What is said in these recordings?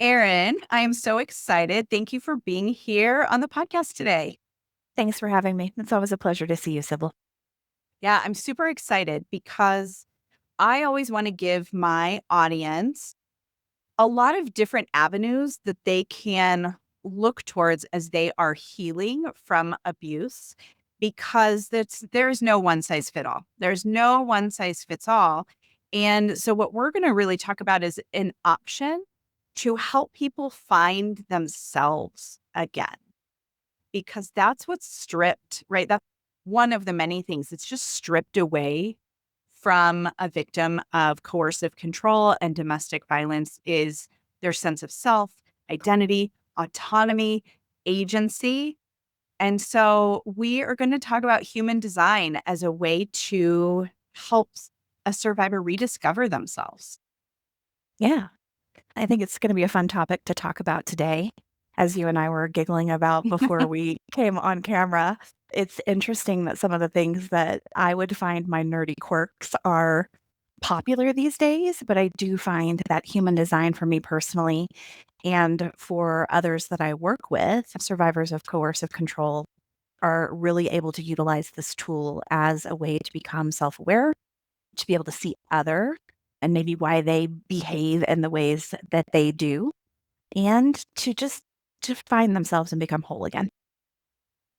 Erin, I am so excited. Thank you for being here on the podcast today. Thanks for having me. It's always a pleasure to see you, Sybil. Yeah, I'm super excited because I always want to give my audience a lot of different avenues that they can look towards as they are healing from abuse because there's no one size fit all. There's no one size fits all. And so what we're going to really talk about is an option to help people find themselves again, because that's what's stripped, right? That's one of the many things that's just stripped away from a victim of coercive control and domestic violence is their sense of self, identity, autonomy, agency. And so we are going to talk about human design as a way to help a survivor rediscover themselves. Yeah, I think it's going to be a fun topic to talk about today. As you and I were giggling about before we came on camera, it's interesting that some of the things that I would find my nerdy quirks are popular these days, but I do find that human design for me personally and for others that I work with, survivors of coercive control, are really able to utilize this tool as a way to become self aware, to be able to see other and maybe why they behave in the ways that they do, and to just to find themselves and become whole again.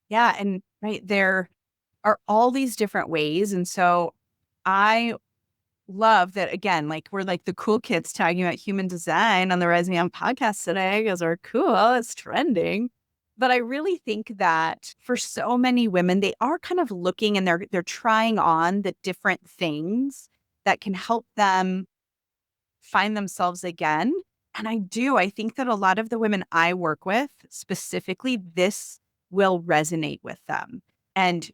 Yeah. And right there are all these different ways. And so I love that, again, like we're like the cool kids talking about human design on the Rise Me On podcast today because we're cool, it's trending. But I really think that for so many women, they are kind of looking and they're trying on the different things that can help them find themselves again. And I think that a lot of the women I work with, specifically, this will resonate with them. And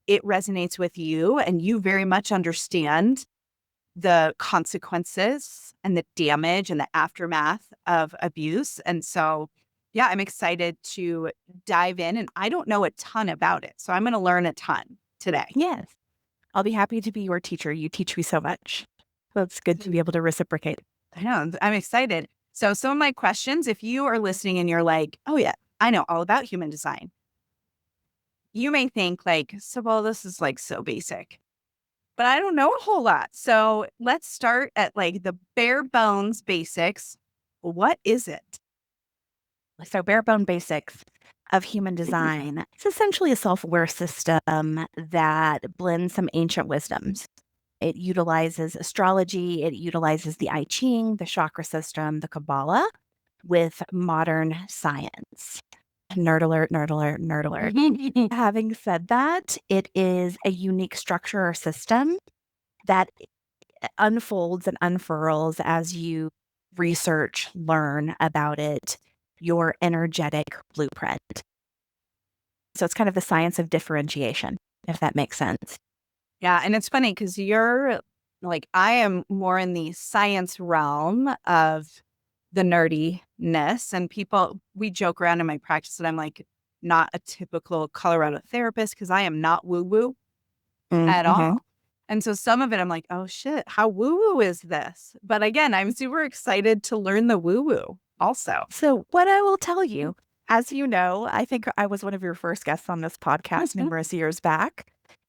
it resonates with you, and you very much understand the consequences and the damage and the aftermath of abuse. And so, yeah, I'm excited to dive in. And I don't know a ton about it. So I'm going to learn a ton today. Yes, I'll be happy to be your teacher. You teach me so much. So it's good to be able to reciprocate. I know, I'm excited. So, some of my questions, if you are listening and you're like, oh, yeah, I know all about human design, you may think, like, so, well, this is like so basic, but I don't know a whole lot. So, let's start at like the bare bones basics. What is it? So, bare bone basics of human design. It's essentially a self aware system that blends some ancient wisdoms. It utilizes astrology, it utilizes the I Ching, the chakra system, the Kabbalah with modern science. Nerd alert, nerd alert, nerd alert. Having said that, it is a unique structure or system that unfolds and unfurls as you research, learn about it, your energetic blueprint. So it's kind of the science of differentiation, if that makes sense. Yeah. And it's funny because you're like, I am more in the science realm of the nerdiness. And people, we joke around in my practice that I'm like not a typical Colorado therapist because I am not woo woo at Mm-hmm. all. And so some of it, I'm like, oh shit, how woo woo is this? But again, I'm super excited to learn the woo woo also. So, what I will tell you, as you know, I think I was one of your first guests on this podcast numerous years back.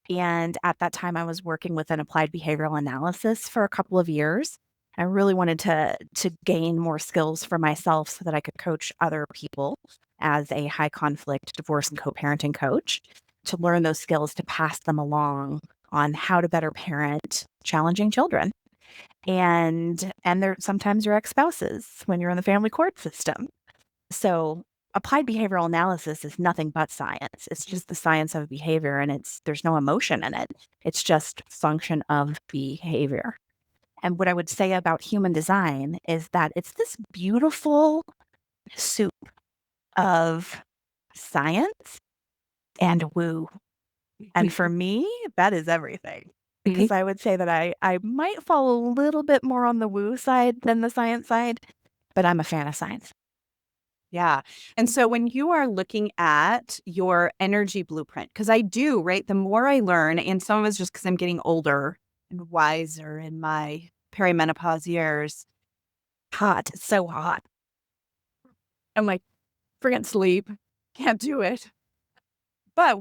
And at that time, I was working with an applied behavioral analysis for a couple of years. I really wanted to gain more skills for myself so that I could coach other people as a high conflict divorce and co-parenting coach, to learn those skills to pass them along on how to better parent challenging children and they're sometimes your ex-spouses when you're in the family court system. So applied behavioral analysis is nothing but science. It's just the science of behavior, and there's no emotion in it. It's just function of behavior. And what I would say about human design is that it's this beautiful soup of science and woo. And for me, that is everything. Because I would say that I might fall a little bit more on the woo side than the science side, but I'm a fan of science. Yeah. And so when you are looking at your energy blueprint, because I do, right? The more I learn, and some of it's just because I'm getting older and wiser in my perimenopause years. Hot, so hot. I'm like, forget sleep. Can't do it. But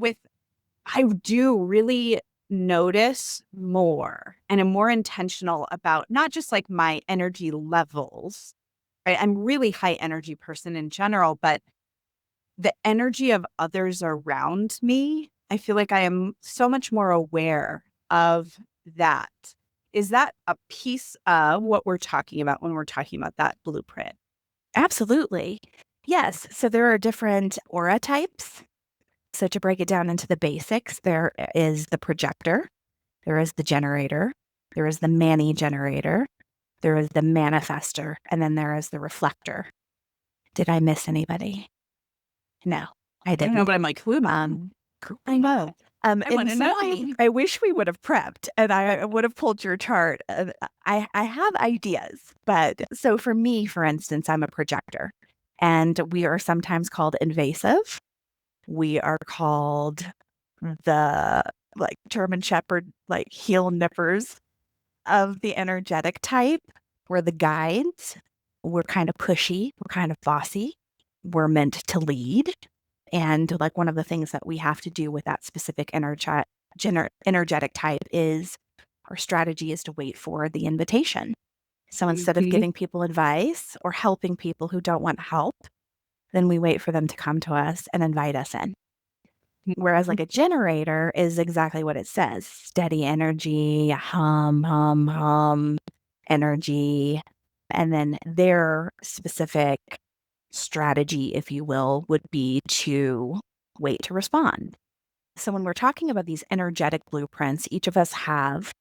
I do really notice more and am more intentional about not just like my energy levels, right? I'm really high energy person in general, but the energy of others around me, I feel like I am so much more aware of that. Is that a piece of what we're talking about when we're talking about that blueprint? Absolutely. Yes. So there are different aura types. So to break it down into the basics, there is the projector, there is the generator, there is the mani generator, there is the manifester, and then there is the reflector. Did I miss anybody? No, I I don't know, didn't. but I'm like, who am I? Um, I know. I want In to some know. way, I wish we would have prepped and I would have pulled your chart. I have ideas, but so for me, for instance, I'm a projector and we are sometimes called invasive. We are called the like German Shepherd, like heel nippers of the energetic type. We're the guides. We're kind of pushy. We're kind of bossy. We're meant to lead. And like one of the things that we have to do with that specific energetic type is our strategy is to wait for the invitation. So instead of Mhm. giving people advice or helping people who don't want help, then we wait for them to come to us and invite us in. Whereas like a generator is exactly what it says, steady energy, hum, hum, hum energy. And then their specific strategy, if you will, would be to wait to respond. So when we're talking about these energetic blueprints, each of us have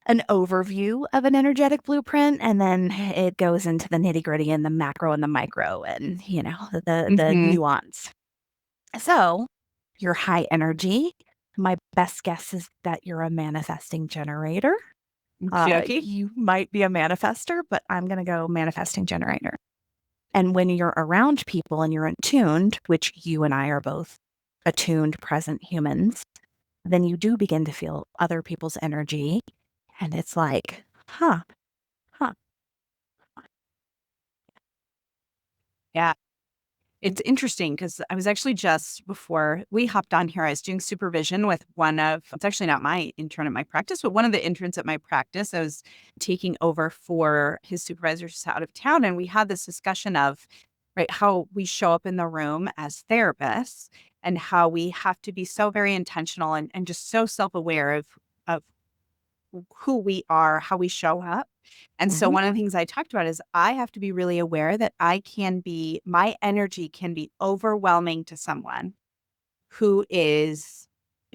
an overview of an energetic blueprint, and then it goes into the nitty gritty and the macro and the micro and, you know, the Mhm. nuance. So you're high energy. My best guess is that you're a manifesting generator. Okay. You might be a manifester, but I'm going to go manifesting generator. And when you're around people and you're attuned, which you and I are both attuned, present humans, then you do begin to feel other people's energy. And it's like, huh, huh. Yeah. It's interesting because I was actually just before we hopped on here, I was doing supervision with it's actually not my intern at my practice, but one of the interns at my practice. I was taking over for his supervisor who's out of town. And we had this discussion of, right, how we show up in the room as therapists and how we have to be so very intentional and just so self-aware of who we are, how we show up. And so Mhm. one of the things I talked about is I have to be really aware that my energy can be overwhelming to someone who is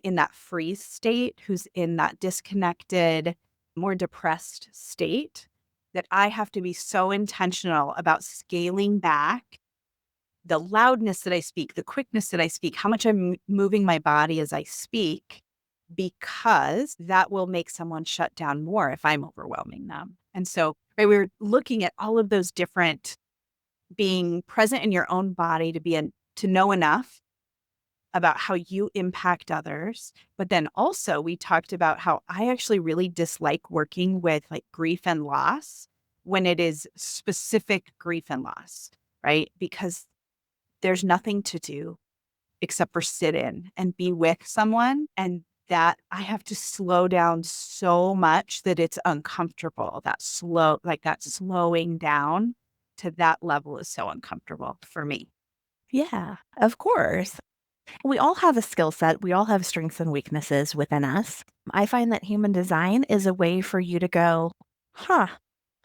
in that freeze state, who's in that disconnected, more depressed state, that I have to be so intentional about scaling back the loudness that I speak, the quickness that I speak, how much I'm moving my body as I speak, because that will make someone shut down more if I'm overwhelming them. And so, right, we were looking at all of those different being present in your own body to know enough about how you impact others. But then also we talked about how I actually really dislike working with like grief and loss when it is specific grief and loss, right? Because there's nothing to do except for sit in and be with someone. And that I have to slow down so much that it's uncomfortable. That slowing down to that level is so uncomfortable for me. Yeah, of course. We all have a skill set. We all have strengths and weaknesses within us. I find that human design is a way for you to go, huh,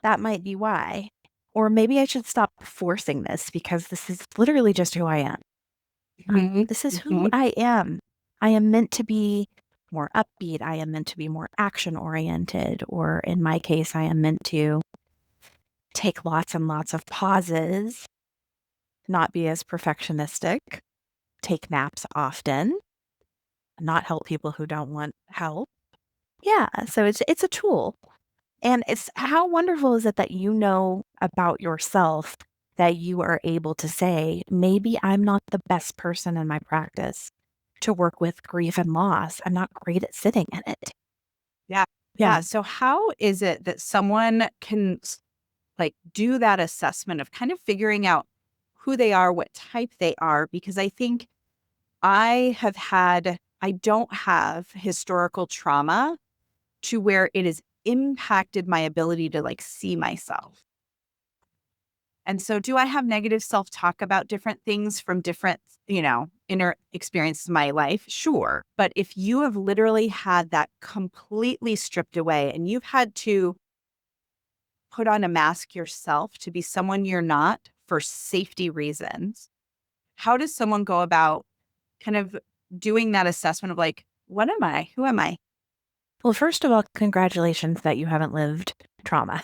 that might be why. Or maybe I should stop forcing this because this is literally just who I am. Mhm, This is who mhm. I am. I am meant to be more upbeat. I am meant to be more action oriented. Or in my case, I am meant to take lots and lots of pauses, not be as perfectionistic, take naps often, not help people who don't want help. Yeah, so it's a tool. And it's how wonderful is it that you know about yourself that you are able to say, maybe I'm not the best person in my practice to work with grief and loss. I'm not great at sitting in it. Yeah. Yeah. Yeah. So how is it that someone can like do that assessment of kind of figuring out who they are, what type they are, because I think I don't have historical trauma to where it has impacted my ability to like see myself. And so, do I have negative self talk about different things from different, inner experiences in my life? Sure. But if you have literally had that completely stripped away and you've had to put on a mask yourself to be someone you're not for safety reasons, how does someone go about kind of doing that assessment of like, what am I? Who am I? Well, first of all, congratulations that you haven't lived trauma.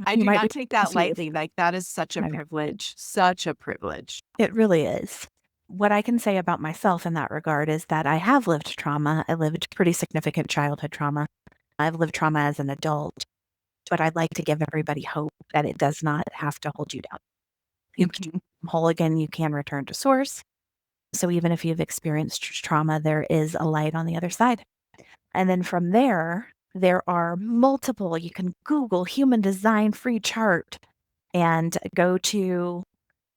I You do might be not take that confused. lightly. Like, that is such a I know. privilege, such a privilege. It really is. What I can say about myself in that regard is that I have lived trauma. I lived pretty significant childhood trauma. I've lived trauma as an adult, but I'd like to give everybody hope that it does not have to hold you down. You can Mhm. come whole again, you can return to source. So even if you've experienced trauma, there is a light on the other side. And then from there, there are multiple, you can Google human design free chart and go to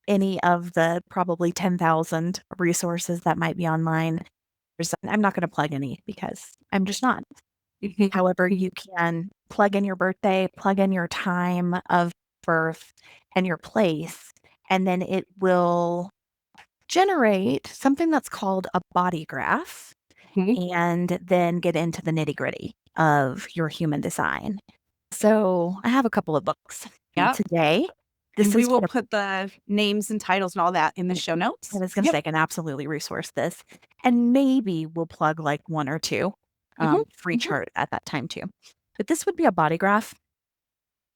any of the probably 10,000 resources that might be online. I'm not going to plug any because I'm just not. However, you can plug in your birthday, plug in your time of birth and your place, and then it will generate something that's called a body graph Mhm. and then get into the nitty gritty of your human design. So I have a couple of books Yep. today. And This we is will what put the names and titles and all that in the show I notes. was going to Yep. say, I can absolutely resource this. And maybe we'll plug like one or two Mhm. free Mhm. chart at that time too. But this would be a body graph.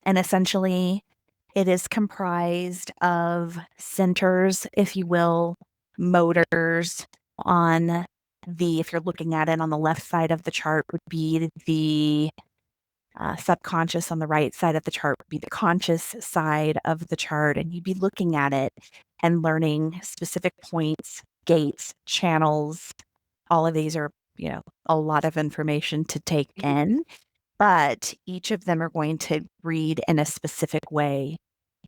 And essentially, it is comprised of centers, if you will, motors on if you're looking at it on the left side of the chart, would be the subconscious. On the right side of the chart would be the conscious side of the chart. And you'd be looking at it and learning specific points, gates, channels. All of these are, a lot of information to take Mhm. in, but each of them are going to read in a specific way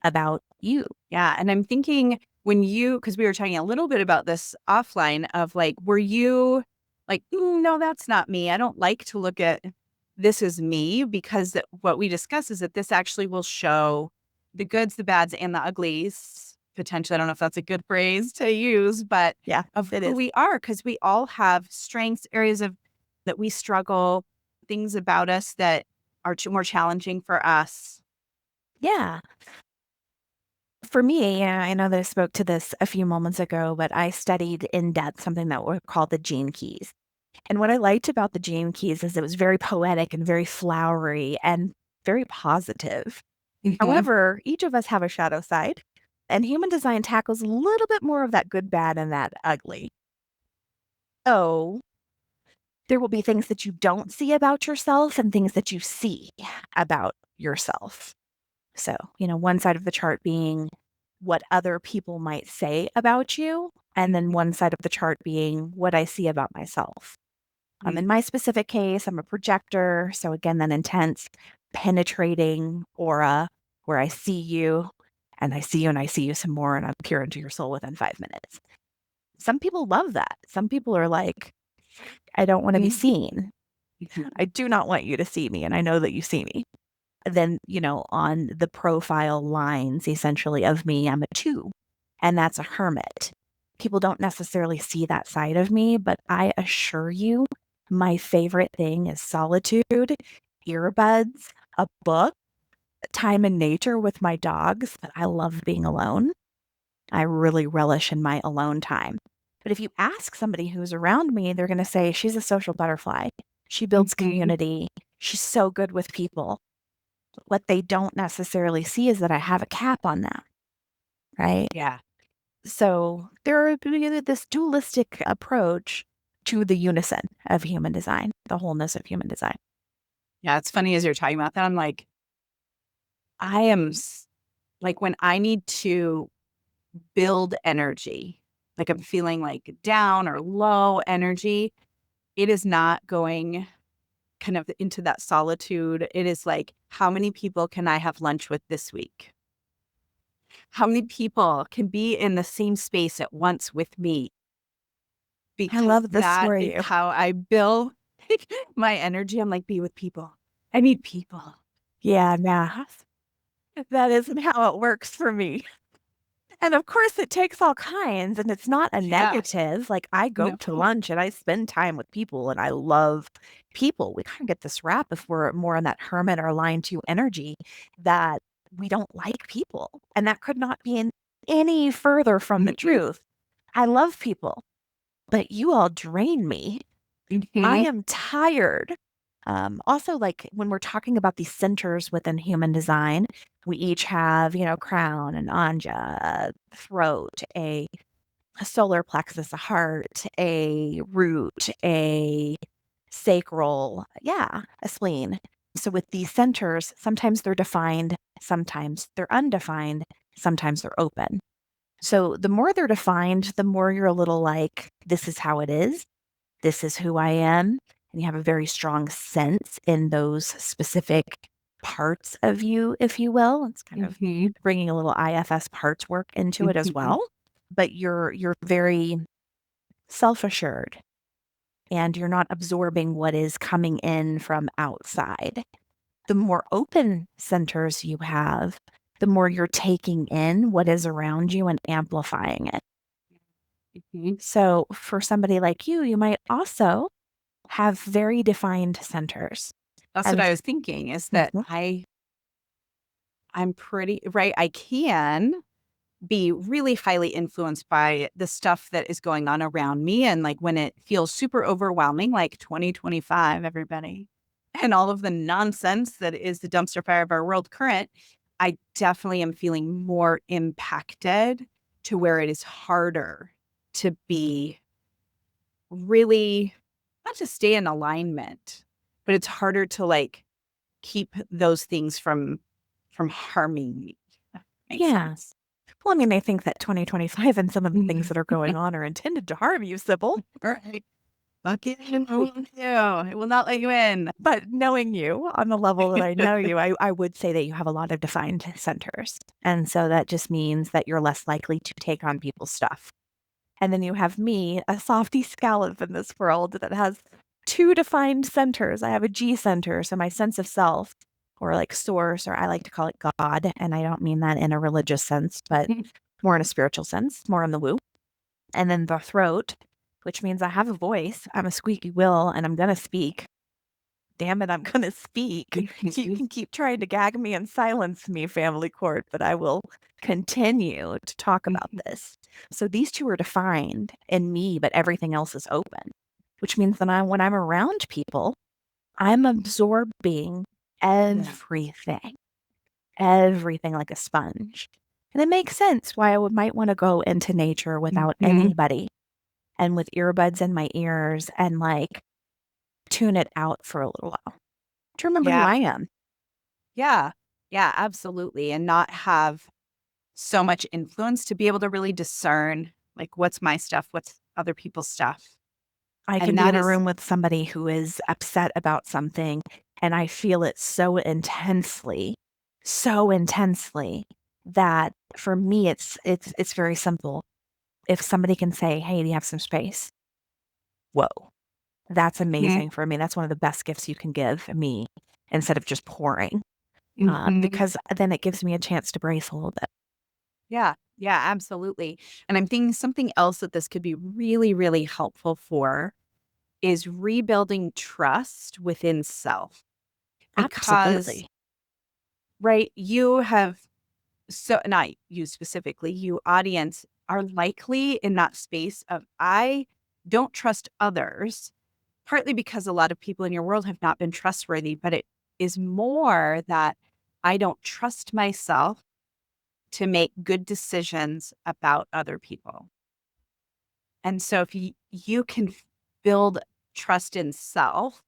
about you. Yeah. And I'm thinking because we were talking a little bit about this offline of like, were you like, no, that's not me. I don't like to look at this as me because what we discuss is that this actually will show the goods, the bads, and the uglies. Potentially, I don't know if that's a good phrase to use, but Yeah, of it who is. we are, because we all have strengths, areas of that we struggle, things about us that are more challenging for us. Yeah. For me, I know that I spoke to this a few moments ago, but I studied in depth something that were called the gene keys. And what I liked about the gene keys is it was very poetic and very flowery and very positive. Mhm. However, each of us have a shadow side, and human design tackles a little bit more of that good, bad, and that ugly. So there will be things that you don't see about yourself and things that you see about yourself. So, one side of the chart being what other people might say about you, and then one side of the chart being what I see about myself. In my specific case, I'm a projector. So, again, that intense, penetrating aura where I see you and I see you and I see you some more and I peer into your soul within 5 minutes. Some people love that. Some people are like, I don't want to be Mhm. seen. Mhm. I do not want you to see me. And I know that you see me. Then, on the profile lines essentially of me, I'm a two, and that's a hermit. People don't necessarily see that side of me, but I assure you, my favorite thing is solitude, earbuds, a book, time in nature with my dogs. But I love being alone. I really relish in my alone time. But if you ask somebody who's around me, they're going to say, she's a social butterfly. She builds Mhm. community. She's so good with people. What they don't necessarily see is that I have a cap on that, right? Yeah. So there are this dualistic approach to the unison of human design, the wholeness of human design. Yeah, it's funny as you're talking about that, I'm like, I am like when I need to build energy, like I'm feeling like down or low energy, it is not going kind of into that solitude. It is like, how many people can I have lunch with this week? how many people can be in the same space at once with me? I Because love this that for is you. how I build my energy. I'm like, be with people. I need people. Yeah, math. That isn't how it works for me. And of course, it takes all kinds, and it's not a Yeah. negative. Like, I go No. to lunch and I spend time with people, and I love people. We kind of get this rap if we're more in that hermit or line two energy that we don't like people. And that could not be any further from the Mm-mm. truth. I love people, but you all drain me. I Mhm. am tired. Also, like when we're talking about these centers within human design, we each have, crown and anja, throat, a solar plexus, a heart, a root, a sacral, yeah, a spleen. So with these centers, sometimes they're defined, sometimes they're undefined, sometimes they're open. So the more they're defined, the more you're a little like, this is how it is. This is who I am. And you have a very strong sense in those specific parts of you, if you will. It's kind of Mhm. bringing a little IFS parts work into it as Mhm. well. But you're very self-assured and you're not absorbing what is coming in from outside. The more open centers you have, the more you're taking in what is around you and amplifying it. Mhm. So for somebody like you might also have very defined centers. That's what And I was thinking is that Mhm. I'm pretty right. I can be really highly influenced by the stuff that is going on around me. And like when it feels super overwhelming, like 2025, everybody, and all of the nonsense that is the dumpster fire of our world current, I definitely am feeling more impacted to where it is harder to be really not to stay in alignment, but it's harder to like keep those things from harming me. That makes Yeah. sense. Well, I mean, I think that 2025 and some of the things that are going on are intended to harm you, Sybil. Right. Fuck it. Yeah, it will not let you in. But knowing you on the level that I know you, I would say that you have a lot of defined centers. And so that just means that you're less likely to take on people's stuff. And then you have me, a softy scallop in this world that has two defined centers. I have a G center, so my sense of self, or like source, or I like to call it God. And I don't mean that in a religious sense, but more in a spiritual sense, more in the woo. And then the throat, which means I have a voice. I'm a squeaky wheel and I'm going to speak. Damn it, I'm going to speak. You can keep trying to gag me and silence me, family court, but I will continue to talk about this. So these two are defined in me, but everything else is open, which means that when I'm around people, I'm absorbing Yeah. everything, everything like a sponge. And it makes sense why might want to go into nature without Mhm. anybody and with earbuds in my ears and like tune it out for a little while to remember who Yeah. I am. Yeah. Yeah, absolutely. And not have so much influence to be able to really discern like what's my stuff, what's other people's stuff. I can And be that in a is room with somebody who is upset about something and I feel it so intensely that for me it's very simple. If somebody can say, "Hey, do you have some space?" Whoa. That's Mhm. amazing for me. That's one of the best gifts you can give me instead of just pouring, Mhm. because then it gives me a chance to brace a little bit. Yeah. Yeah, absolutely. And I'm thinking something else that this could be really, really helpful for is rebuilding trust within self. Because, Absolutely. right, you have so not you specifically, you audience are likely in that space of I don't trust others, partly because a lot of people in your world have not been trustworthy, but it is more that I don't trust myself to make good decisions about other people. And so if you can build trust in self,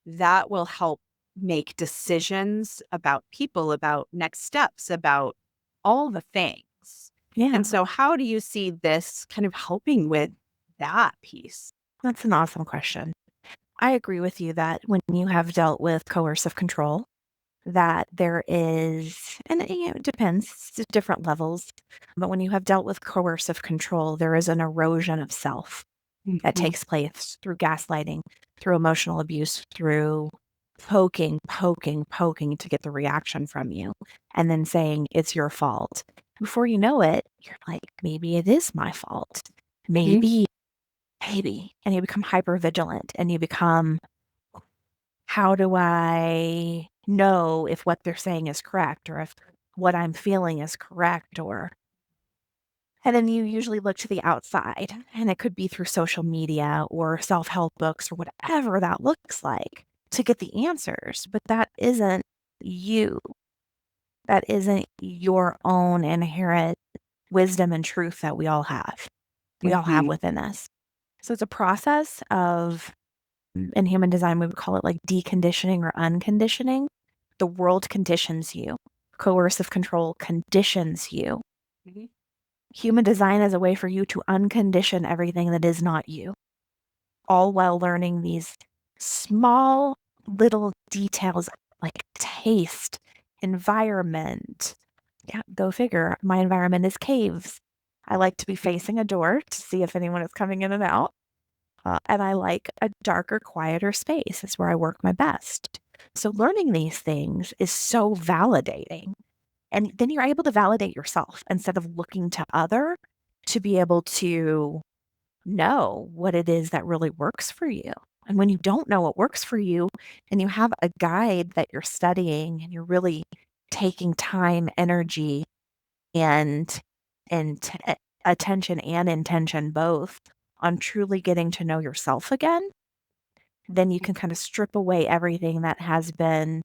that will help make decisions about people, about next steps, about all the things. And Yeah, so how do you see this kind of helping with that piece? that's an awesome question. I agree with you that when you have dealt with coercive control, that there is, and it depends, it's different levels, but when you have dealt with coercive control, there is an erosion of self that Mhm. takes place through gaslighting, through emotional abuse, through poking to get the reaction from you, and then saying it's your fault. Before you know it, you're like, maybe it is my fault. Mhm. Maybe, maybe. And you become hyper vigilant and you become, how do I know if what they're saying is correct or if what I'm feeling is correct? And then you usually look to the outside, and it could be through social media or self help books or whatever that looks like to get the answers. But that isn't you. That isn't your own inherent wisdom and truth that we all have. We all have Mhm. within us. So it's a process of, in human design, we would call it like deconditioning or unconditioning. The world conditions you, coercive control conditions you. Mhm. Human design is a way for you to uncondition everything that is not you, all while learning these small little details like taste, environment. Yeah, go figure. My environment is caves. I like to be facing a door to see if anyone is coming in and out. And I like a darker, quieter space. It's where I work my best. So learning these things is so validating. And then you're able to validate yourself instead of looking to other to be able to know what it is that really works for you. And when you don't know what works for you and you have a guide that you're studying and you're really taking time, energy, and and t- attention and intention both on truly getting to know yourself again, then you can kind of strip away everything that has been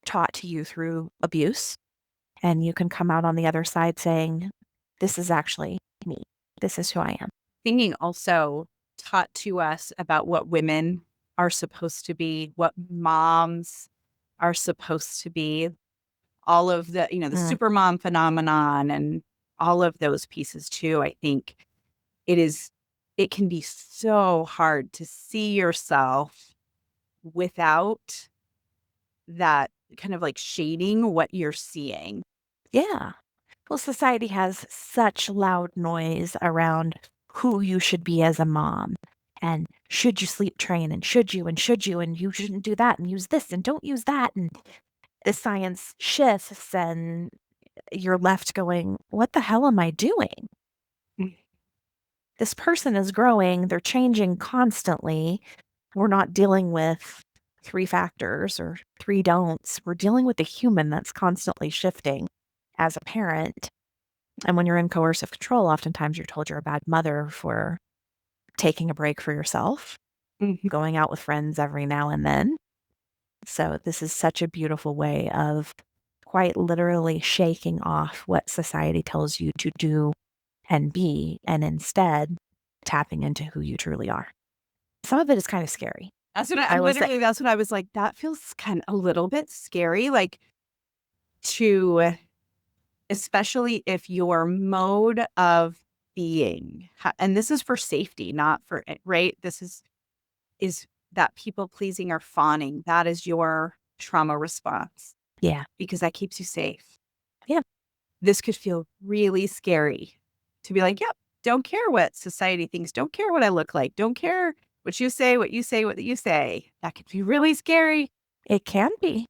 taught to you through abuse and you can come out on the other side saying, this is actually me. This is who I am. Thinking also taught to us about what women are supposed to be, what moms are supposed to be, all of the, the Mm, super mom phenomenon and all of those pieces too. I think it is, it can be so hard to see yourself without that kind of like shading what you're seeing. yeah. Well, society has such loud noise around who you should be as a mom. And should you sleep train? And you shouldn't do that and use this and don't use that. And the science shifts and you're left going, what the hell am I doing? Mm. This person is growing, they're changing constantly. We're not dealing with three factors or three don'ts. We're dealing with a human that's constantly shifting as a parent. And when you're in coercive control, oftentimes you're told you're a bad mother for taking a break for yourself, Mhm. going out with friends every now and then. So, this is such a beautiful way of quite literally shaking off what society tells you to do and be, and instead tapping into who you truly are. Some of it is kind of scary. That's what I I'm will say, literally, that's what I was like, that feels kind of a little bit scary, like to, especially if your mode of being, and this is for safety, not for, right? This is that people pleasing or fawning. That is your trauma response yeah, because that keeps you safe. yeah, This could feel really scary to be like, yep, don't care what society thinks. Don't care what I look like. Don't care what you say, what you say, what you say. That could be really scary. it can be.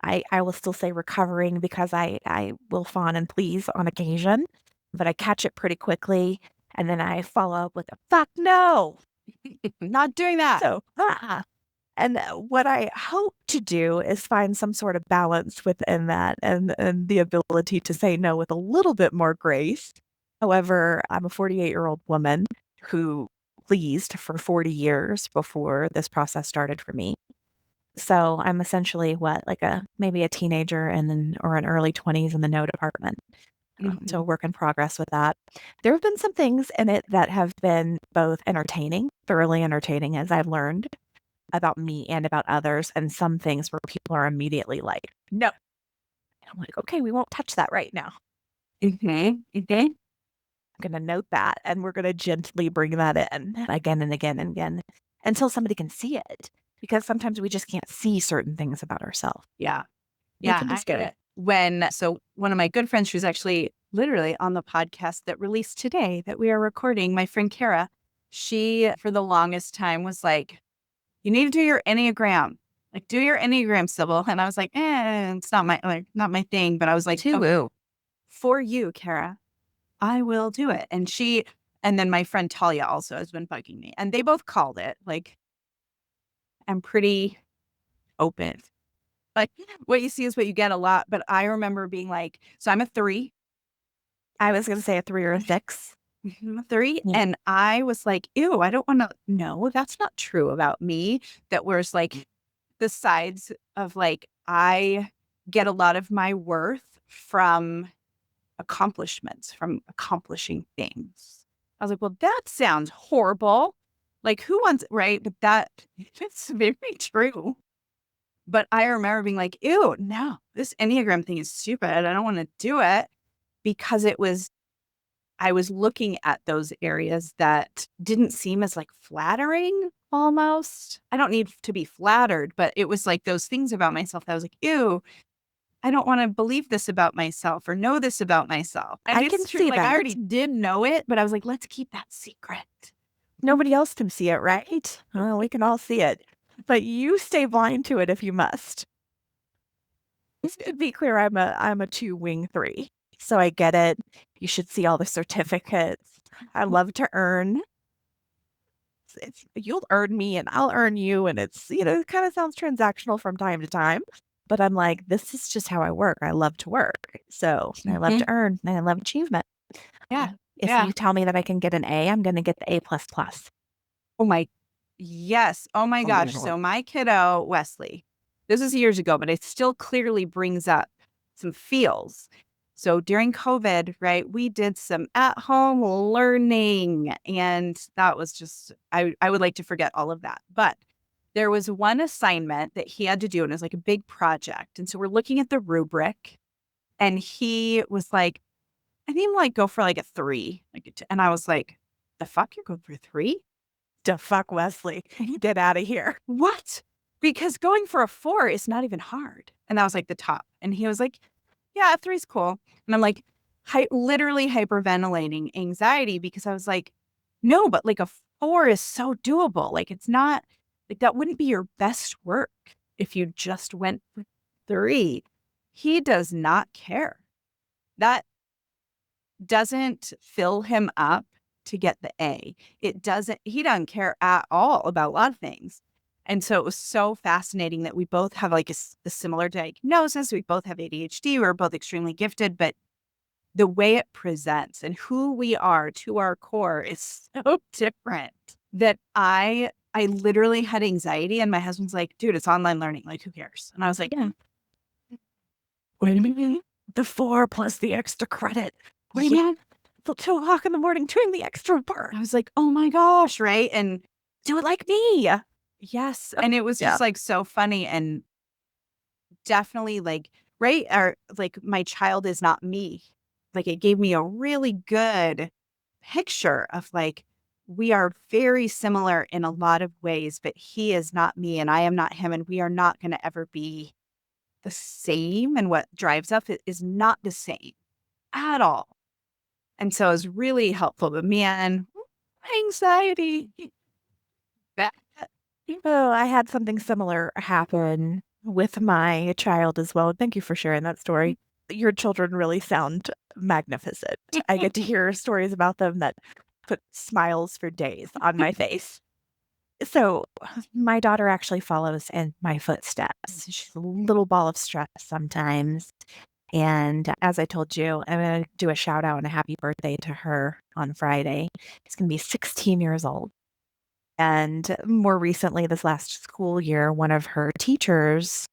I will still say recovering because I will fawn and please on occasion, but I catch it pretty quickly. And then I follow up with a fuck no. I'm not doing that. So, and what I hope to do is find some sort of balance within that and the ability to say no with a little bit more grace. However, I'm a 48-year-old woman who pleased for 40 years before this process started for me. So I'm essentially what, like a maybe a teenager and then or an early 20s in the no department. So a Mhm. work in progress with that. There have been some things in it that have been both entertaining, thoroughly entertaining as I've learned about me and about others, and some things where people are immediately like, no. And I'm like, okay, we won't touch that right now. Mhm. Mhm. I'm going to note that and we're going to gently bring that in again and again and again until somebody can see it. Because sometimes we just can't see certain things about ourselves. Yeah. We Yeah. can just get it. So one of my good friends, who's actually literally on the podcast that released today that we are recording, my friend Kara, she for the longest time was like, you need to do your Enneagram. Like, do your Enneagram, Sybil. And I was like, it's not my thing. But I was like, Too okay, woo. for you, Kara, I will do it. And then my friend Talia also has been bugging me. And they both called it. Like, I'm pretty open. Like, what you see is what you get a lot. But I remember being like, so I'm a 3. I was going to say a 3 or a 6. I'm a 3. Yeah. And I was like, ew, I don't want to. No, that's not true about me. That was like the sides of like, I get a lot of my worth from accomplishments, from accomplishing things. I was like, well, that sounds horrible. Like, who wants, right? But it's very true. But I remember being like, ew, no, this Enneagram thing is stupid. I don't want to do it because I was looking at those areas that didn't seem as like flattering almost. I don't need to be flattered, but it was like those things about myself that I was like, ew, I don't want to believe this about myself or know this about myself. And I can it's true. see Like, I that. already did know it, but I was like, let's keep that secret. Nobody else can see it, right? Well, we can all see it. But you stay blind to it if you must. To be clear, I'm a 2 wing 3. So I get it. You should see all the certificates. I love to earn. You'll earn me and I'll earn you. And it kind of sounds transactional from time to time. But I'm like, this is just how I work. I love to work. So I love to earn and I love achievement. Yeah. If Yeah. you tell me that I can get an A, I'm going to get the A plus plus. Oh my, yes. Oh my gosh. So my kiddo, Wesley, this was years ago, but it still clearly brings up some feels. So during COVID, right, we did some at-home learning, and that was just, I would like to forget all of that. But there was one assignment that he had to do, and it was like a big project. And so we're looking at the rubric, and he was like, I think I'm like, go for like a 3. And I was like, the fuck, you're going for a 3? The fuck, Wesley. Get out of here. What? Because going for a 4 is not even hard. And that was like the top. And he was like, yeah, a 3's cool. And I'm like, literally hyperventilating anxiety because I was like, no, but like a 4 is so doable. Like, it's not like that wouldn't be your best work if you just went for 3. He does not care. That doesn't fill him up to get the A. He doesn't care at all about a lot of things. And so it was so fascinating that we both have like a similar diagnosis. We both have ADHD. We're both extremely gifted, but the way it presents and who we are to our core is so different that I literally had anxiety, and my husband's like, dude, it's online learning. Like, who cares? And I was like, Yeah. Wait a minute. The 4 plus the extra credit. Wait a minute. Till 2:00 in the morning doing the extra part. I was like, oh my gosh, right? And Do it like me. yes. And it was Yeah. just like so funny and definitely like, right? Or like, my child is not me. Like, it gave me a really good picture of like, we are very similar in a lot of ways, but he is not me and I am not him. And we are not going to ever be the same. And what drives us is not the same at all. And so it was really helpful. But man, anxiety. That, Oh, I had something similar happen with my child as well. Thank you for sharing that story. Your children really sound magnificent. I get to hear stories about them that put smiles for days on my face. So, my daughter actually follows in my footsteps. She's a little ball of stress sometimes. And as I told you, I'm going to do a shout out and a happy birthday to her on Friday. She's going to be 16 years old. And more recently, this last school year, one of her teachers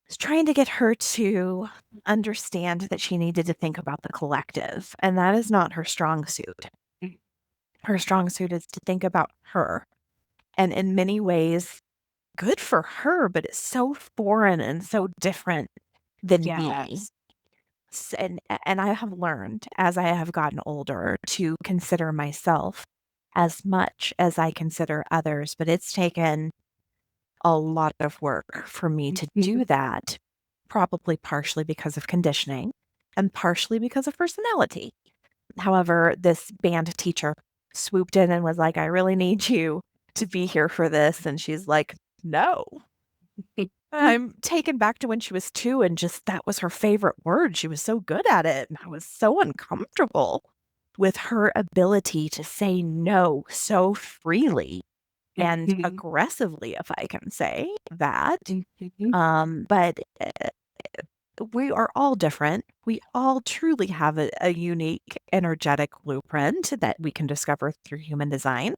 was trying to get her to understand that she needed to think about the collective. And that is not her strong suit. Her strong suit is to think about her. And in many ways, good for her, but it's so foreign and so different than me. yes. And I have learned as I have gotten older to consider myself as much as I consider others, but it's taken a lot of work for me to do that probably partially because of conditioning and partially because of personality. However, this band teacher swooped in and was like, I really need you to be here for this. And she's like, no. I'm taken back to when she was 2 and just that was her favorite word. She was so good at it. And I was so uncomfortable with her ability to say no so freely and Mhm. aggressively, if I can say that. Mhm. But we are all different. We all truly have a unique energetic blueprint that we can discover through human design.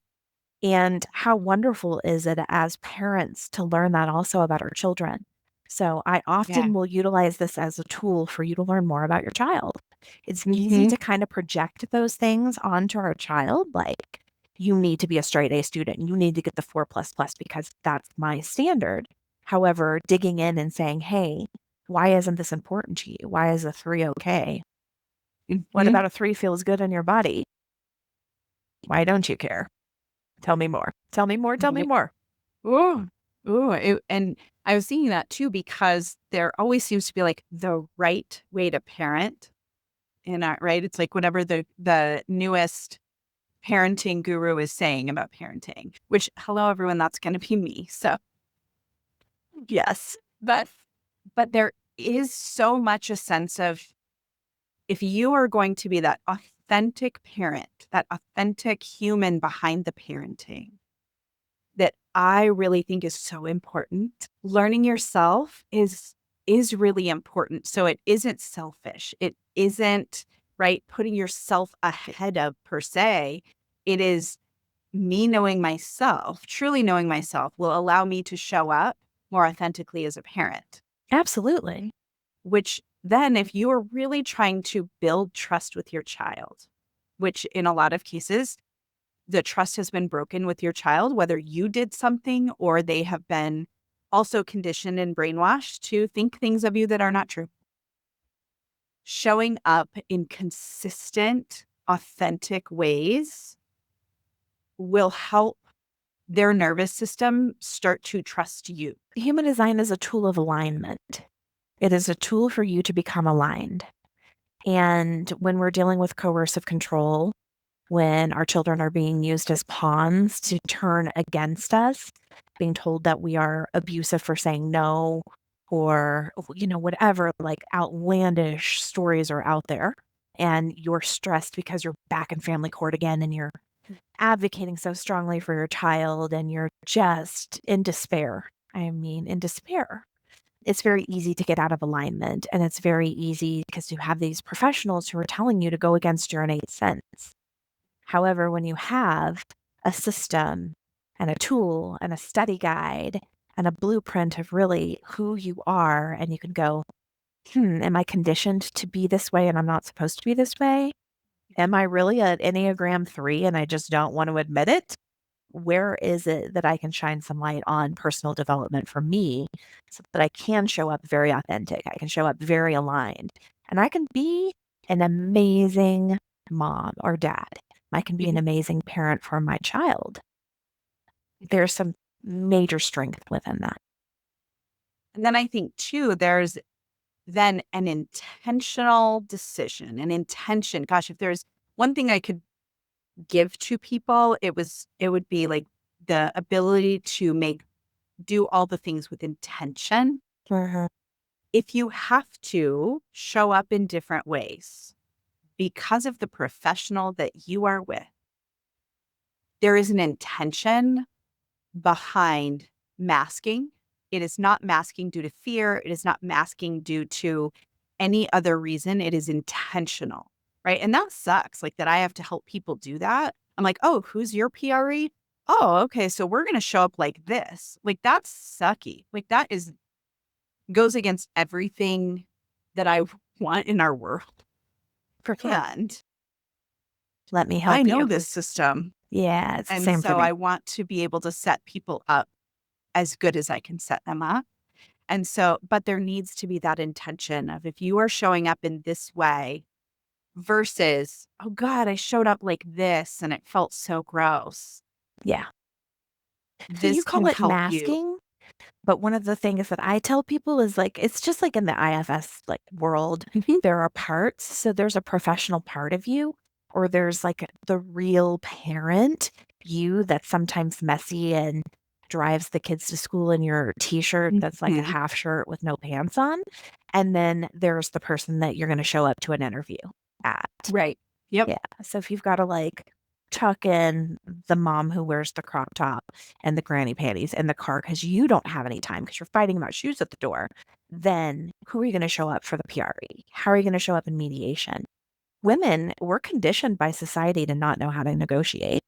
And how wonderful is it as parents to learn that also about our children? So I Yeah. often will utilize this as a tool for you to learn more about your child. It's easy Mhm. to kind of project those things onto our child, like you need to be a straight A student, you need to get the 4++ because that's my standard. However, digging in and saying, hey, why isn't this important to you? Why is a 3 okay? What Mhm. about a 3 feels good in your body? Why don't you care? Tell me more. Tell me more. Tell me Right. more. Ooh. Ooh, and I was thinking that too because there always seems to be, like, the right way to parent, and, right? It's like whatever the newest parenting guru is saying about parenting, which, hello, everyone, that's gonna be me, so Yes. but but there is so much a sense of if you are going to be that authentic parent, that authentic human behind the parenting that I really think is so important. Learning yourself is really important. So it isn't selfish. It isn't right putting yourself ahead of per se. It is me knowing myself, truly knowing myself will allow me to show up more authentically as a parent, Absolutely. which then if you are really trying to build trust with your child, which in a lot of cases the trust has been broken with your child, whether you did something or they have been also conditioned and brainwashed to think things of you that are not true. Showing up in consistent, authentic ways will help their nervous system start to trust you. Human design is a tool of alignment. It is a tool for you to become aligned. And when we're dealing with coercive control, when our children are being used as pawns to turn against us, being told that we are abusive for saying no, or, whatever like outlandish stories are out there, and you're stressed because you're back in family court again and you're advocating so strongly for your child and you're just in despair. I mean, in despair. It's very easy to get out of alignment. And it's very easy because you have these professionals who are telling you to go against your innate sense. However, when you have a system and a tool and a study guide and a blueprint of really who you are, and you can go, am I conditioned to be this way and I'm not supposed to be this way? Am I really an Enneagram 3 and I just don't want to admit it? Where is it that I can shine some light on personal development for me so that I can show up very authentic? I can show up very aligned and I can be an amazing mom or dad. I can be an Mhm. amazing parent for my child. There's some major strength within that. And then I think too, there's then an intentional decision, an intention. Gosh, if there's one thing I could give to people, it would be like the ability to do all the things with intention. Mhm. If you have to show up in different ways because of the professional that you are with, there is an intention behind masking. It is not masking due to fear. It is not masking due to any other reason. It is intentional, right? And that sucks. Like that I have to help people do that. I'm like, oh, who's your PRE? Oh, okay. So we're going to show up like this. Like that's sucky. Like that is goes against everything that I want in our world. For sure. And Let me I help know you. this system. Yeah, it's the And same for so me. I want to be able to set people up as good as I can set them up. And so, but there needs to be that intention of if you are showing up in this way versus, oh God, I showed up like this and it felt so gross. Yeah. So you This can call it help you. masking? But one of the things that I tell people is like, it's just like in the IFS like world, Mhm. there are parts. So there's a professional part of you, or there's like the real parent you that's sometimes messy and drives the kids to school in your t-shirt that's like a Mhm. half shirt with no pants on. And then there's the person that you're going to show up to an interview at. Right. Yep. Yeah. So if you've got to like tuck in the mom who wears the crop top and the granny panties in the car because you don't have any time because you're fighting about shoes at the door, then who are you going to show up for the PRE? How are you going to show up in mediation? Women, we're conditioned by society to not know how to negotiate.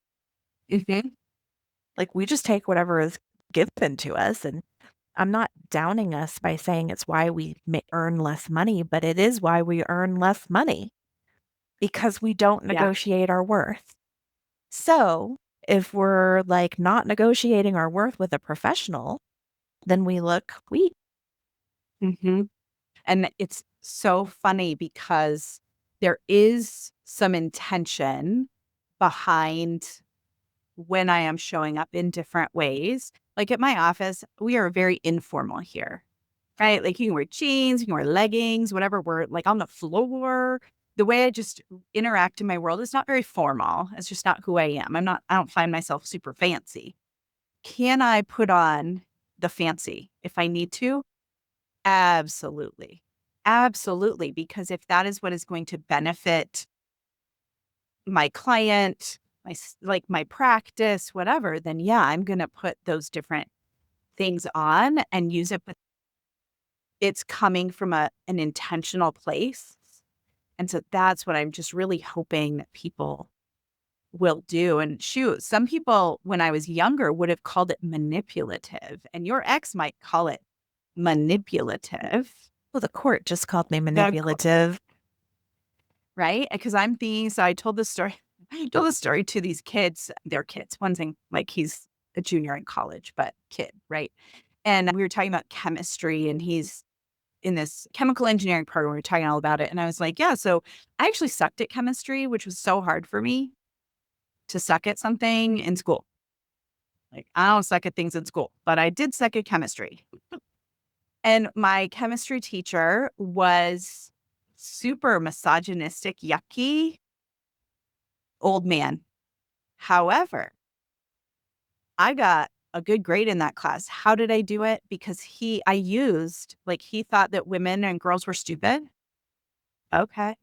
Mhm. Like we just take whatever is given to us. And I'm not downing us by saying it's why we may earn less money, but it is why we earn less money because we don't Yeah. negotiate our worth. So if we're like not negotiating our worth with a professional, then we look weak. Mhm. And it's so funny because there is some intention behind when I am showing up in different ways. Like at my office, we are very informal here, right? Like you can wear jeans, you can wear leggings, whatever. We're like on the floor. The way I just interact in my world is not very formal. It's just not who I am. I don't find myself super fancy. Can I put on the fancy if I need to? Absolutely. Absolutely. Because if that is what is going to benefit my client, like my practice, whatever, then yeah, I'm going to put those different things on and use it. But it's coming from an intentional place. And so that's what I'm just really hoping that people will do. And shoot, some people when I was younger would have called it manipulative, and your ex might call it manipulative. Well, the court just called me The manipulative. Right? Because I'm thinking, so I told this story. I told the story to these kids. They're kids. One thing, like he's a junior in college, but kid, right? And we were talking about chemistry, and he's in this chemical engineering program. We were talking all about it, and I was like, "Yeah." So I actually sucked at chemistry, which was so hard for me to suck at something in school. Like I don't suck at things in school, but I did suck at chemistry. And my chemistry teacher was super misogynistic, yucky old man. However, I got a good grade in that class. How did I do it? Because he thought that women and girls were stupid. Okay.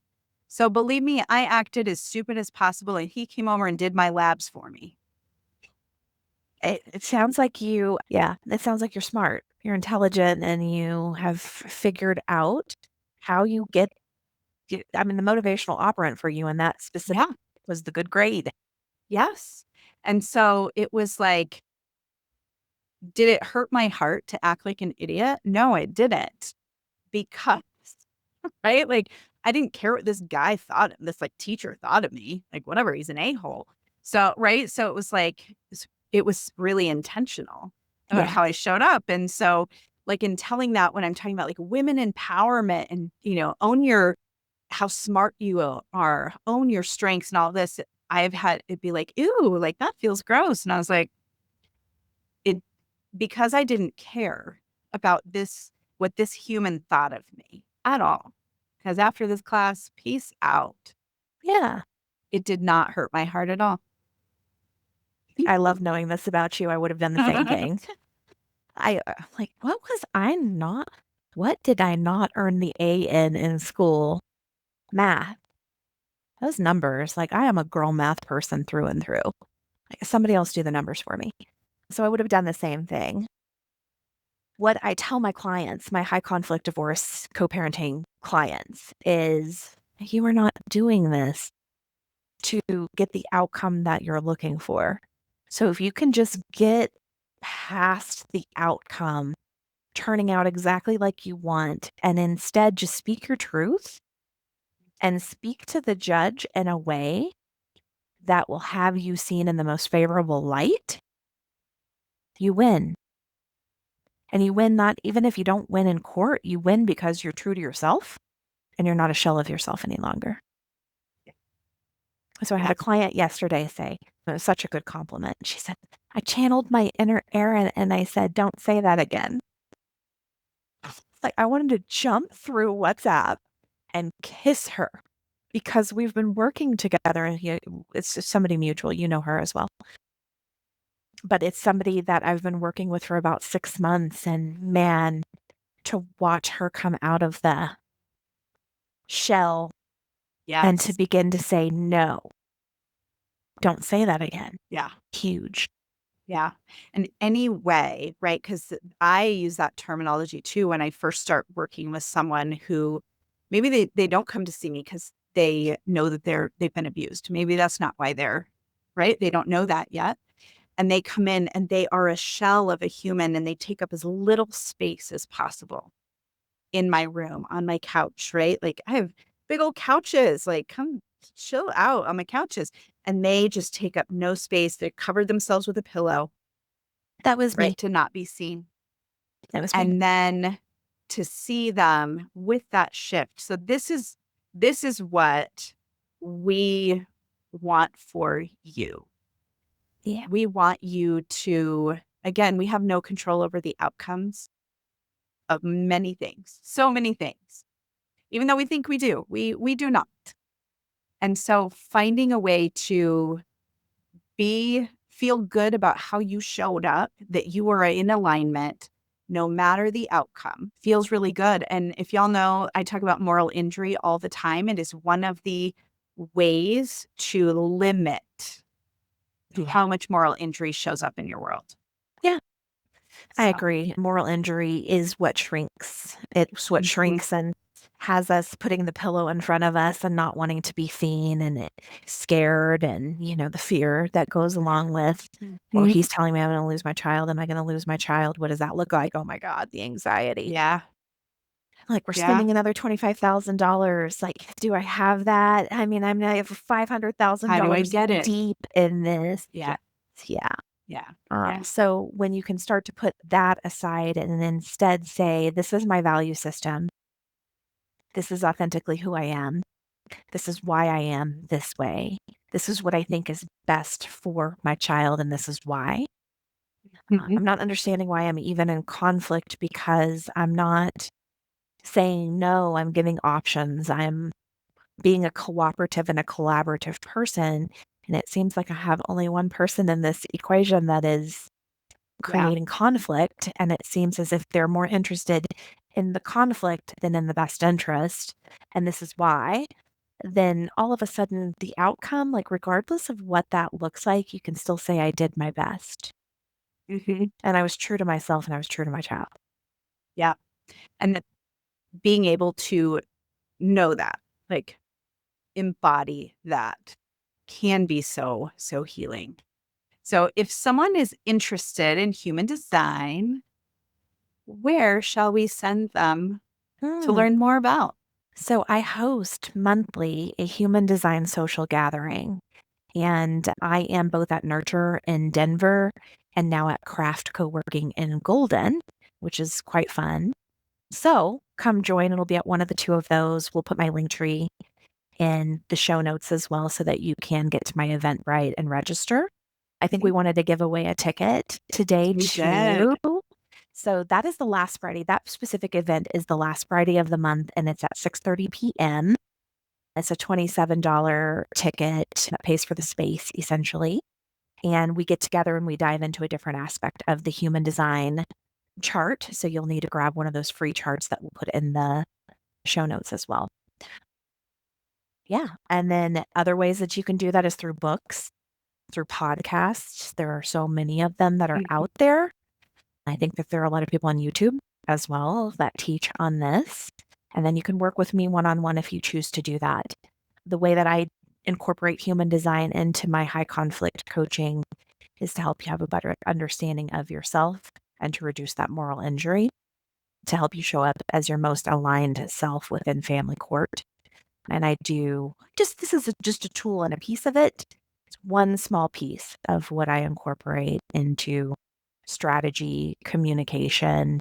So believe me, I acted as stupid as possible and he came over and did my labs for me. It sounds like yeah, it sounds like you're smart. You're intelligent and you have figured out how you get, I mean, the motivational operant for you in that specific Yeah. was the good grade. Yes. And so it was like, did it hurt my heart to act like an idiot? No, it didn't. Because right? Like, I didn't care what this guy thought, this like teacher thought of me, like whatever, he's an a-hole. So, right. So it was like, it was really intentional about Yeah. how I showed up. And so, like, in telling that, when I'm talking about like women empowerment and, own how smart you are, own your strengths and all this, I've had it be like, ew, like that feels gross. And I was like, it, because I didn't care about what this human thought of me at all. Because after this class, peace out. Yeah. It did not hurt my heart at all. I love knowing this about you. I would have done the same thing. Like, what did I not earn the A in school? Math. Those numbers, like I am a girl math person through and through. Like somebody else do the numbers for me. So I would have done the same thing. What I tell my clients, my high conflict divorce co-parenting clients is you are not doing this to get the outcome that you're looking for. So if you can just get past the outcome turning out exactly like you want and instead just speak your truth and speak to the judge in a way that will have you seen in the most favorable light, you win. And you win not even if you don't win in court, you win because you're true to yourself and you're not a shell of yourself any longer. So I had Yeah. a client yesterday say, it was such a good compliment. She said, I channeled my inner Erin and I said, don't say that again. It's like I wanted to jump through WhatsApp and kiss her because we've been working together. And it's just somebody mutual. You know her as well. But it's somebody that I've been working with for about 6 months. And man, to watch her come out of the shell and to Yes. begin to say, no, don't say that again. Yeah. Huge. Yeah. And any way, right? Because I use that terminology too when I first start working with someone who maybe they don't come to see me because they know that they've been abused. Maybe that's not why they're right. They don't know that yet. And they come in and they are a shell of a human and they take up as little space as possible in my room, on my couch, right? Like I have big old couches, like come chill out on my couches. And they just take up no space. They cover themselves with a pillow, That was me. right? To not be seen. That was me. And then to see them with that shift. So this is what we want for you. Yeah. We want you to, again, we have no control over the outcomes of many things, so many things, even though we think we do, we do not. And so finding a way to feel good about how you showed up, that you are in alignment, no matter the outcome, feels really good. And if y'all know, I talk about moral injury all the time. It is one of the ways to limit Yeah. how much moral injury shows up in your world. Yeah. I So, agree. Moral injury is what shrinks. It's what mhm, shrinks and has us putting the pillow in front of us and not wanting to be seen and scared and, the fear that goes along with, well, mhm. he's telling me I'm going to lose my child. Am I going to lose my child? What does that look like? Oh my God, the anxiety. Yeah, Like we're yeah. spending another $25,000. Like, do I have that? I mean, I have How do I $500,000 get it? deep in this. Yeah, Yes. Yeah. yeah, yeah. So when you can start to put that aside and instead say, this is my value system. This is authentically who I am. This is why I am this way. This is what I think is best for my child, and this is why. Mhm. I'm not understanding why I'm even in conflict because I'm not saying no, I'm giving options. I'm being a cooperative and a collaborative person. And it seems like I have only one person in this equation that is Yeah. creating conflict. And it seems as if they're more interested in the conflict than in the best interest. And this is why. Then all of a sudden, the outcome, like regardless of what that looks like, you can still say, I did my best. Mhm. And I was true to myself and I was true to my child. Yeah. And that being able to know that, like embody that can be so, so healing. So if someone is interested in human design, where shall we send them to Hmm. learn more about? So I host monthly a human design social gathering. And I am both at Nurture in Denver and now at Craft Co-working in Golden, which is quite fun. So come join. It'll be at one of the two of those. We'll put my link tree in the show notes as well so that you can get to my Eventbrite and register. I think we Mhm. wanted to give away a ticket today We too. did. So that is the last Friday. That specific event is the last Friday of the month and it's at 6:30 p.m. It's a $27 ticket that pays for the space essentially. And we get together and we dive into a different aspect of the human design chart. So you'll need to grab one of those free charts that we'll put in the show notes as well. Yeah. And then other ways that you can do that is through books, through podcasts. There are so many of them that are Mhm. out there. I think that there are a lot of people on YouTube as well that teach on this. And then you can work with me one on one if you choose to do that. The way that I incorporate human design into my high conflict coaching is to help you have a better understanding of yourself and to reduce that moral injury, to help you show up as your most aligned self within family court. And I do just this is just a tool and a piece of it. It's one small piece of what I incorporate into strategy, communication,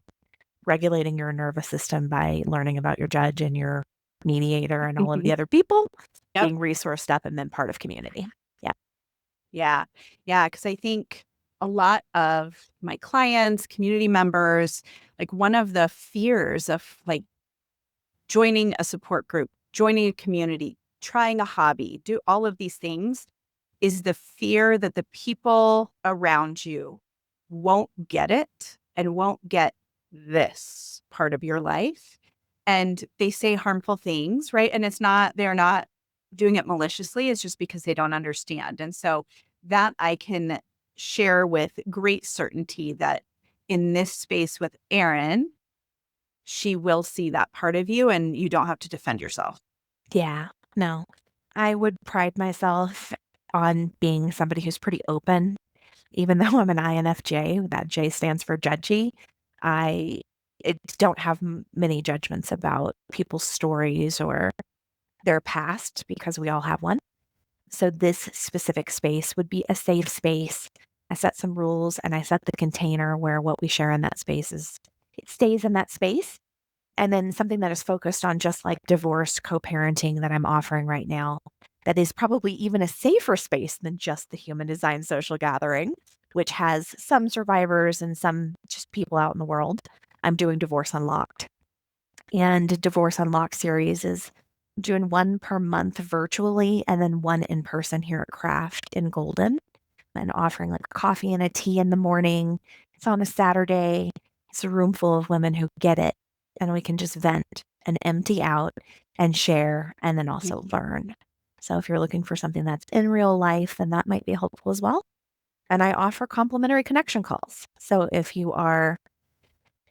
regulating your nervous system by learning about your judge and your mediator, and all of the other people Yep. being resourced up and then part of community. Yeah. Yeah. Yeah. Because I think a lot of my clients, community members, like one of the fears of like joining a support group, joining a community, trying a hobby, do all of these things is the fear that the people around you won't get it and won't get this part of your life. And they say harmful things, right? And they're not doing it maliciously. It's just because they don't understand. And so that I can share with great certainty that in this space with Erin, she will see that part of you and you don't have to defend yourself. Yeah. No, I would pride myself on being somebody who's pretty open, even though I'm an INFJ. That J stands for judgy. I don't have many judgments about people's stories or their past because we all have one. So this specific space would be a safe space. I set some rules and I set the container where what we share in that space it stays in that space. And then something that is focused on just like divorce co-parenting that I'm offering right now, that is probably even a safer space than just the human design social gathering, which has some survivors and some just people out in the world. I'm doing Divorce Unlocked. And Divorce Unlocked series is doing one per month virtually and then one in person here at Craft in Golden, and offering like coffee and a tea in the morning. It's on a Saturday. It's a room full of women who get it. And we can just vent and empty out and share and then also learn. So if you're looking for something that's in real life, then that might be helpful as well. And I offer complimentary connection calls. So if you are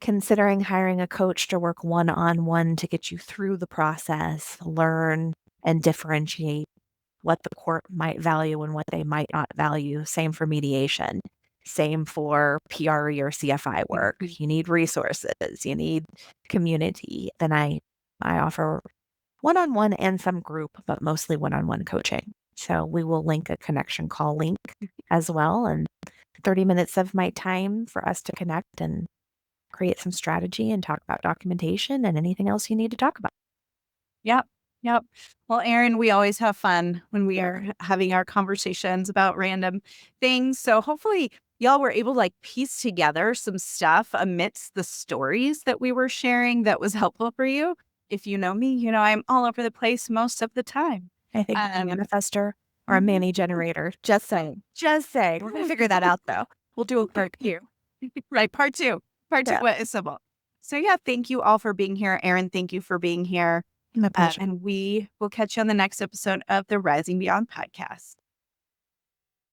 considering hiring a coach to work one on one to get you through the process, learn and differentiate what the court might value and what they might not value. Same for mediation. Same for PRE or CFI work. You need resources, you need community. Then I offer one-on-one and some group, but mostly one-on-one coaching. So we will link a connection call link as well, and 30 minutes of my time for us to connect and create some strategy and talk about documentation and anything else you need to talk about. Yep. Yep. Well, Erin, we always have fun when we are having our conversations about random things. So hopefully y'all were able to like piece together some stuff amidst the stories that we were sharing that was helpful for you. If you know me, you know I'm all over the place most of the time. I think a Um, manifester or a mani generator. Just saying. Just saying. We're gonna figure that out though. We'll do a part two. right. Part two. Part two. Yeah. What is simple? So yeah, thank you all for being here. Erin, thank you for being here. My pleasure. And we will catch you on the next episode of the Rising Beyond podcast.